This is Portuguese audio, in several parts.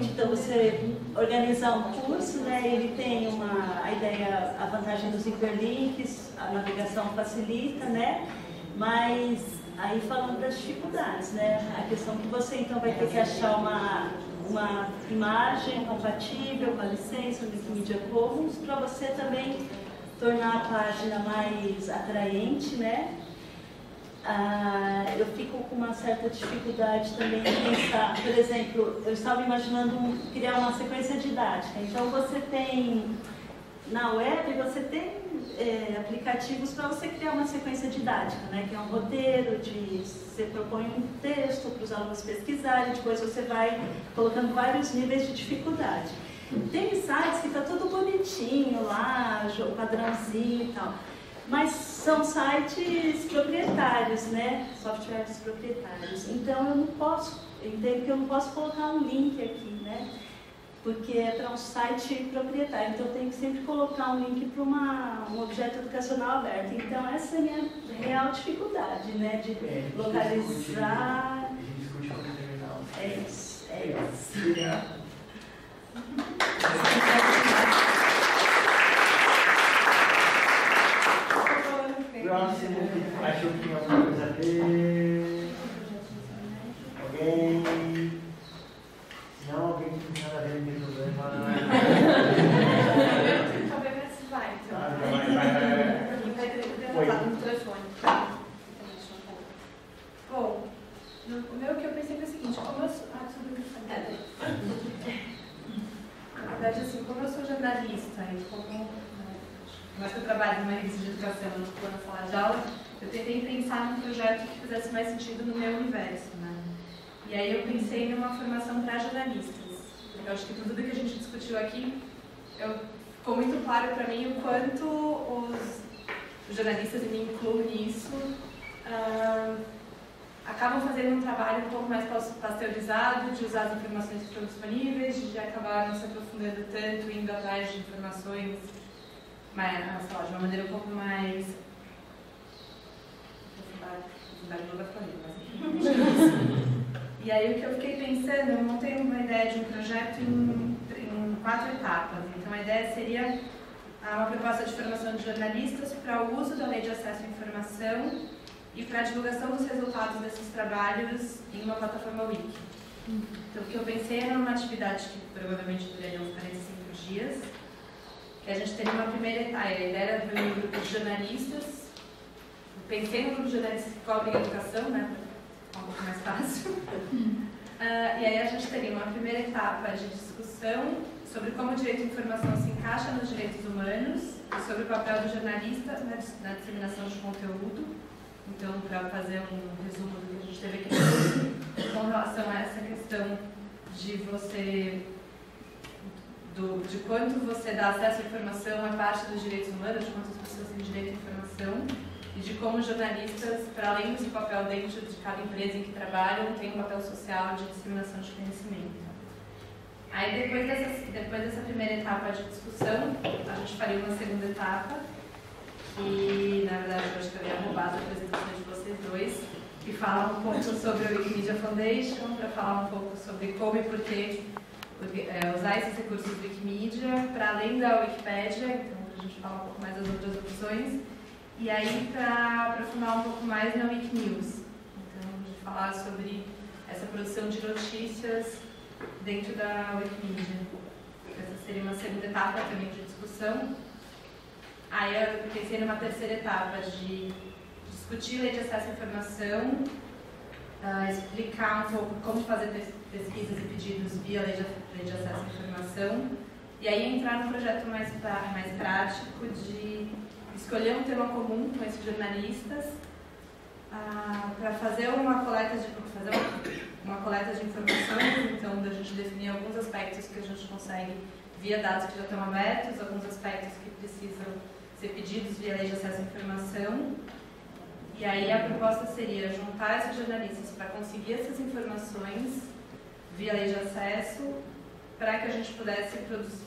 Exatamente, então você organizar um curso, né, ele tem a ideia, a vantagem dos hiperlinks, a navegação facilita, né, mas aí falando das dificuldades, né, a questão que você então vai ter que achar uma imagem compatível com a licença do Wikimedia Commons para você também tornar a página mais atraente, né. Eu fico com uma certa dificuldade também de pensar, por exemplo, eu estava imaginando criar uma sequência didática, então você tem, na web, você tem aplicativos para você criar uma sequência didática, né, que é um roteiro, você propõe um texto para os alunos pesquisarem, depois você vai colocando vários níveis de dificuldade. Tem sites que está tudo bonitinho lá, o padrãozinho e tal. Mas são sites proprietários, né? Softwares proprietários. Então eu não posso, entendo que eu não posso colocar um link aqui, né? Porque é para um site proprietário. Então eu tenho que sempre colocar um link para um objeto educacional aberto. Então essa é a minha real dificuldade, né? De localizar. A gente discute como terminal. É isso, é isso. Obrigado. Próximo, achou que tinha alguma coisa a ver? Alguém? Se não, alguém que não tem nada a ver, não tem problema. Talvez vai, então. Vai. No telefone. Bom, o meu que eu pensei foi o seguinte, como eu sou... Na verdade, assim, como eu sou jornalista e como... Eu acho que eu trabalho numa revista de educação, não estou na sala de aula, eu tentei pensar num projeto que fizesse mais sentido no meu universo, né? E aí eu pensei numa formação para jornalistas. Eu acho que tudo que a gente discutiu aqui, ficou muito claro para mim o quanto os jornalistas, e me incluo nisso, acabam fazendo um trabalho um pouco mais pasteurizado, de usar as informações que estão disponíveis, de acabar não se aprofundando tanto, indo atrás de informações, mas, sei lá, de uma maneira um pouco mais... E aí o que eu fiquei pensando, eu montei uma ideia de um projeto em 4 etapas. Então a ideia seria uma proposta de formação de jornalistas para o uso da Lei de Acesso à Informação e para a divulgação dos resultados desses trabalhos em uma plataforma wiki. Então o que eu pensei era uma atividade que provavelmente duraria uns 45 dias, que a gente teria uma primeira etapa. A ideia era de um grupo de jornalistas. Pensei no grupo de jornalistas que cobrem educação, né? Um pouco mais fácil. E aí a gente teria uma primeira etapa de discussão sobre como o direito à informação se encaixa nos direitos humanos e sobre o papel do jornalista na disseminação de conteúdo. Então, para fazer um resumo do que a gente teve aqui com relação a essa questão de você... de quanto você dá acesso à informação é parte dos direitos humanos, de quantas pessoas têm direito à informação, e de como jornalistas, para além do seu papel dentro de cada empresa em que trabalham, têm um papel social de disseminação de conhecimento. Aí, depois dessa primeira etapa de discussão, a gente faria uma segunda etapa, e, na verdade, eu acho que eu ia roubar as apresentações de vocês dois, e falar um pouco sobre a Wikimedia Foundation, para falar um pouco sobre como e por que usar esses recursos do Wikimedia, para além da Wikipédia, então a gente falar um pouco mais das outras opções, e aí para aprofundar um pouco mais na Wikinews, então de falar sobre essa produção de notícias dentro da Wikimedia. Essa seria uma segunda etapa também de discussão. Aí eu pensei numa terceira etapa de discutir lei de acesso à informação, explicar um pouco como fazer pesquisas e pedidos via lei de acesso à informação, e aí entrar num projeto mais prático de escolher um tema comum com esses jornalistas para fazer uma coleta de informações, então da gente definir alguns aspectos que a gente consegue via dados que já estão abertos, alguns aspectos que precisam ser pedidos via lei de acesso à informação. E aí a proposta seria juntar esses jornalistas para conseguir essas informações via lei de acesso, para que a gente pudesse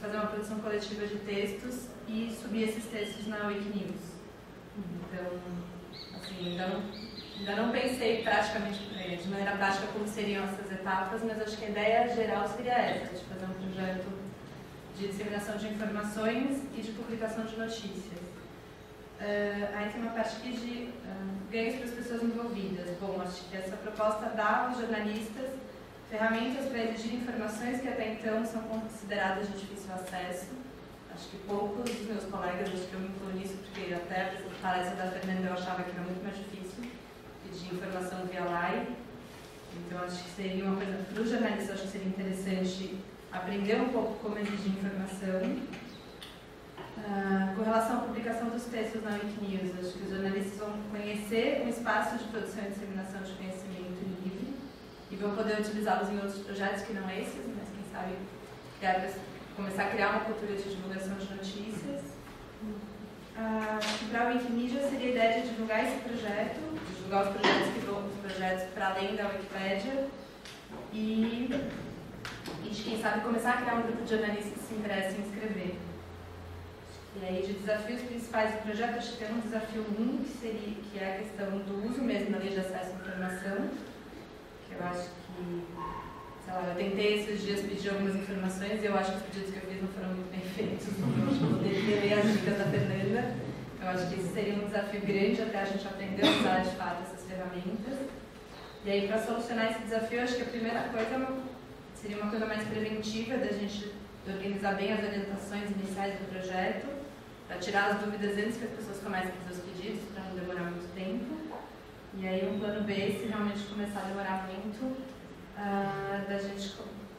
fazer uma produção coletiva de textos e subir esses textos na Wikinews. Então, assim, ainda Ainda não pensei praticamente, de maneira prática, como seriam essas etapas, mas acho que a ideia geral seria essa, de fazer um projeto de disseminação de informações e de publicação de notícias. Aí tem uma parte aqui de ganhos para as pessoas envolvidas. Bom, acho que essa proposta dá aos jornalistas ferramentas para exigir informações que até então são consideradas de difícil acesso. Acho que poucos dos meus colegas, acho que eu me incluo nisso, porque até a palestra da Fernanda eu achava que era muito mais difícil pedir informação via live. Então acho que seria uma coisa, para os jornalistas, acho que seria interessante aprender um pouco como exigir informação. Com relação à publicação dos textos na Wikinews, acho que os jornalistas vão conhecer um espaço de produção e disseminação de conhecimento livre e vão poder utilizá-los em outros projetos que não esses, mas quem sabe começar a criar uma cultura de divulgação de notícias. Acho que para a Wikimedia seria a ideia de divulgar esse projeto, divulgar os projetos para além da Wikipédia e de, quem sabe, começar a criar um grupo de jornalistas que se interessem em escrever. E aí, de desafios principais do projeto, acho que tem um desafio 1, que é a questão do uso mesmo da lei de acesso à informação, que eu acho que, sei lá, eu tentei esses dias pedir algumas informações e eu acho que os pedidos que eu fiz não foram muito bem feitos, então eu acho que eu poderia ler as dicas da Fernanda. Eu acho que esse seria um desafio grande até a gente aprender a usar de fato essas ferramentas. E aí, para solucionar esse desafio, acho que a primeira coisa seria uma coisa mais preventiva, da gente organizar bem as orientações iniciais do projeto, para tirar as dúvidas antes que as pessoas comecem a fazer os pedidos, para não demorar muito tempo. E aí um plano B, se realmente começar a demorar muito, da gente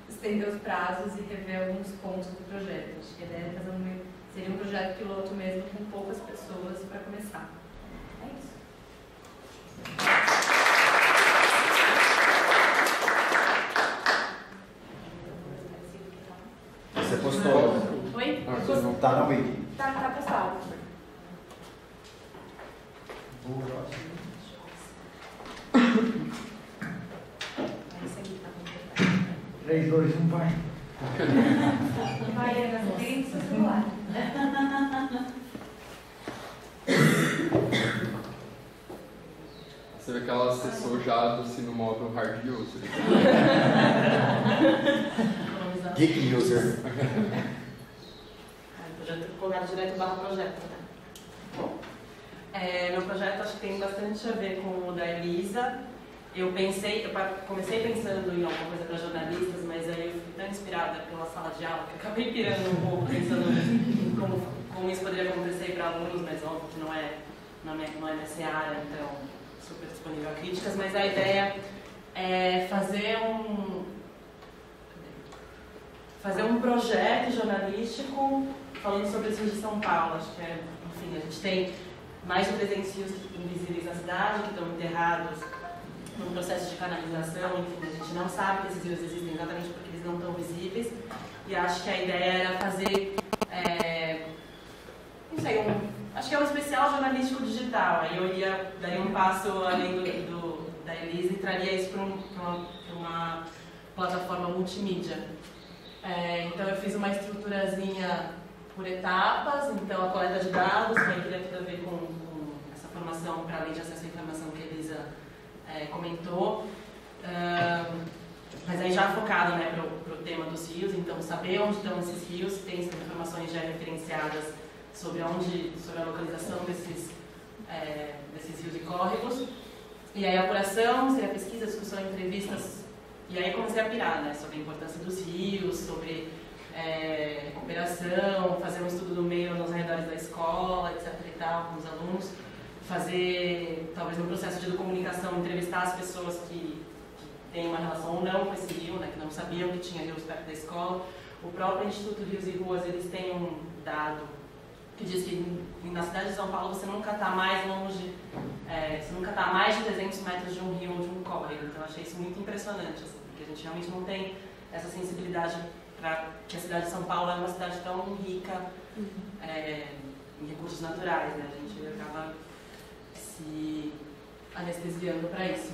estender os prazos e rever alguns pontos do projeto. Acho que a ideia é fazer seria um projeto piloto mesmo, com poucas pessoas, para começar. É isso. Você postou? Oi? Você não tá na Wiki? Tá postado. 3, 2, 1, vai. Vai, Ana, tem seu celular. Você vê que ela acessou já no modo hard user. Geek user. Projeto colocado direto barra projeto, né? Bom, meu projeto acho que tem bastante a ver com o da Elisa. Eu comecei pensando em alguma coisa para jornalistas, mas aí eu fui tão inspirada pela sala de aula que eu acabei pirando um pouco, pensando em como isso poderia acontecer para alunos, mas óbvio que não é nessa área, então super disponível a críticas, mas a ideia é fazer um projeto jornalístico falando sobre os rios de São Paulo. Acho que enfim, a gente tem mais de 300 rios invisíveis na cidade, que estão enterrados num processo de canalização. Enfim, a gente não sabe que esses rios existem exatamente porque eles não estão visíveis. E acho que a ideia era fazer, não sei, acho que é um especial jornalístico digital. Aí eu daria um passo além da Elisa e traria isso para uma plataforma multimídia. Então eu fiz uma estruturazinha por etapas, então a coleta de dados, que aí teria tudo a ver com essa formação para a lei de acesso à informação que a Elisa comentou, mas aí já focado, né, para o tema dos rios, então saber onde estão esses rios, tem informações já referenciadas sobre a localização desses rios e córregos, e aí a apuração, seria pesquisa, discussão, entrevistas, e aí comecei a pirar, né, sobre a importância dos rios, sobre recuperação, fazer um estudo do meio nos arredores da escola, etc. e tal, com os alunos, fazer, talvez no processo de comunicação, entrevistar as pessoas que têm uma relação ou não com esse rio, né, que não sabiam que tinha rios perto da escola. O próprio Instituto Rios e Ruas, eles têm um dado que diz que na cidade de São Paulo você nunca está mais longe, você nunca está a mais de 300 metros de um rio ou de um córrego. Então eu achei isso muito impressionante, assim, porque a gente realmente não tem essa sensibilidade para que a cidade de São Paulo é uma cidade tão rica em recursos naturais, né? A gente acaba se anestesiando para isso.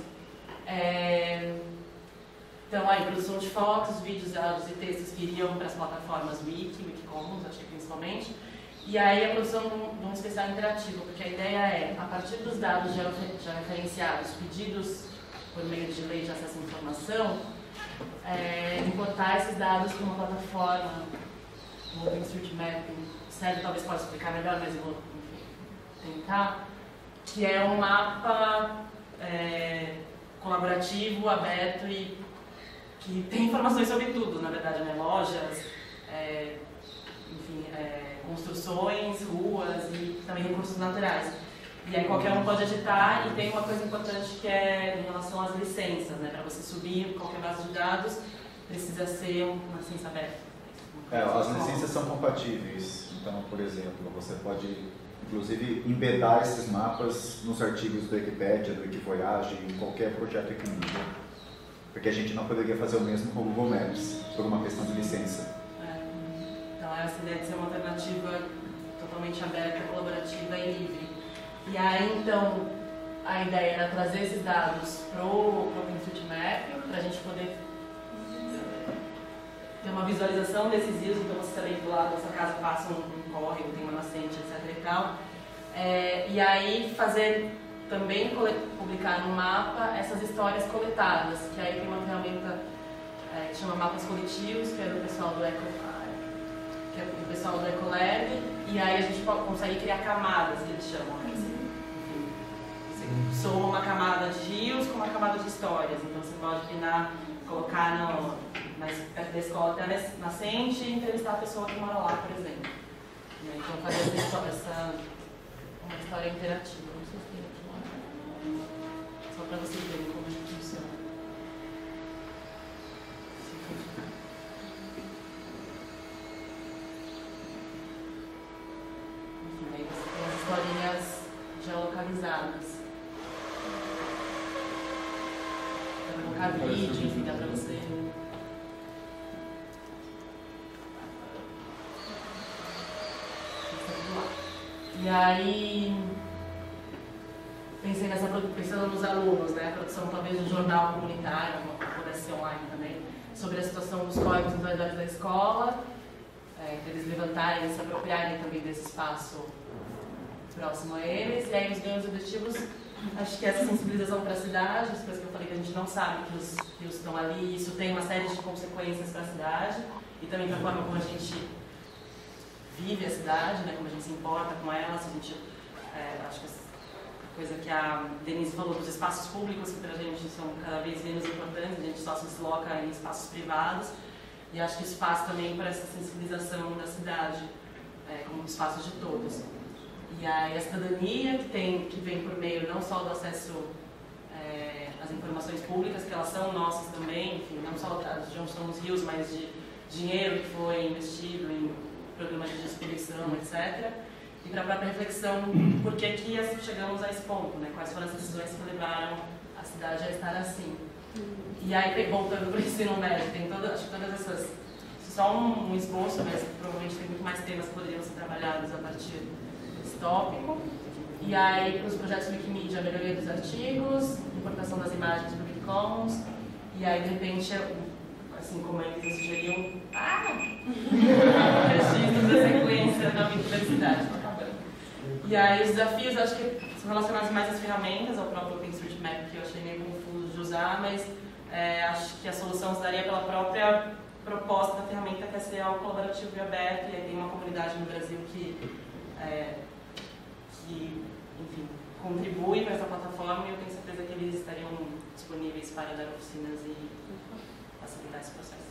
Então, aí, produção de fotos, vídeos, áudios e textos que iriam para as plataformas Wiki, Wikicommons, achei principalmente, E aí a produção de um especial interativo, porque a ideia é, a partir dos dados já referenciados, pedidos por meio de lei de acesso à informação, importar esses dados para uma plataforma, o OpenStreetMap, o Sérgio talvez possa explicar melhor, mas eu vou tentar, que é um mapa colaborativo, aberto e que tem informações sobre tudo, na verdade, né? Lojas, enfim, construções, ruas e também recursos naturais. E aí qualquer um pode editar, e tem uma coisa importante que é em relação às licenças, né? Para você subir qualquer base de dados, precisa ser uma licença aberta. As licenças são compatíveis, então, por exemplo, você pode, inclusive, embedar esses mapas nos artigos do Wikipedia, do Wikivoyage, em qualquer projeto Wikimedia, porque a gente não poderia fazer o mesmo com o Google Maps, por uma questão de licença. Então, essa ideia de ser uma alternativa totalmente aberta, colaborativa e livre. E aí, então, a ideia era trazer esses dados para o OpenStreetMap, para a gente poder ter uma visualização desses rios. Então, você também do lado da sua casa passa um córrego, tem uma nascente, etc. e tal. E aí, fazer também publicar no mapa essas histórias coletadas, que aí tem uma ferramenta que chama Mapas Coletivos, que é do pessoal do Ecolab, e aí a gente consegue criar camadas, que eles chamam, né? Você soma uma camada de rios com uma camada de histórias, então você pode colocar perto da escola até a nascente e entrevistar a pessoa que mora lá, por exemplo. Então fazer uma história interativa, não sei se tem aqui lá, só para vocês verem como é que funciona. Enfim, aí você tem as historinhas geolocalizadas. Dá pra colocar vídeo, enfim, dá pra você. E aí, pensando nos alunos, né, a produção talvez de um jornal comunitário, que pudesse ser online também, sobre a situação dos córregos nos arredores da escola, para eles levantarem e se apropriarem também desse espaço próximo a eles. E aí os ganhos objetivos, acho que essa sensibilização para a cidade, as coisas que eu falei que a gente não sabe que os rios estão ali, isso tem uma série de consequências para a cidade e também para a forma como a gente vive a cidade, né, como a gente se importa com ela. A gente, acho que a coisa que a Denise falou dos espaços públicos, que para a gente são cada vez menos importantes, a gente só se desloca em espaços privados, e acho que isso passa também por essa sensibilização da cidade como espaços de todos. E aí a cidadania que vem por meio não só do acesso às informações públicas, que elas são nossas também, enfim, não só de onde estão os rios, mas de dinheiro que foi investido em programas de distribuição, etc. E para a própria reflexão, por que chegamos a esse ponto, né? Quais foram as decisões que levaram a cidade a estar assim. E aí, voltando para o ensino médio, tem acho que todas essas... Só um esboço, mas provavelmente tem muito mais temas que poderiam ser trabalhados a partir desse tópico. E aí, para os projetos Wikimedia, a melhoria dos artigos, importação das imagens do Wikicommons, e aí, de repente, assim como eles sugeriam, registro da sequência da universidade. E aí, os desafios, acho que são relacionados mais às ferramentas, ao próprio OpenStreetMap, que eu achei meio confuso de usar, mas acho que a solução se daria pela própria proposta da ferramenta, que é ser algo colaborativo e aberto, e aí tem uma comunidade no Brasil que enfim, contribui para essa plataforma, e eu tenho certeza que eles estariam disponíveis para dar oficinas e facilitar esse processo.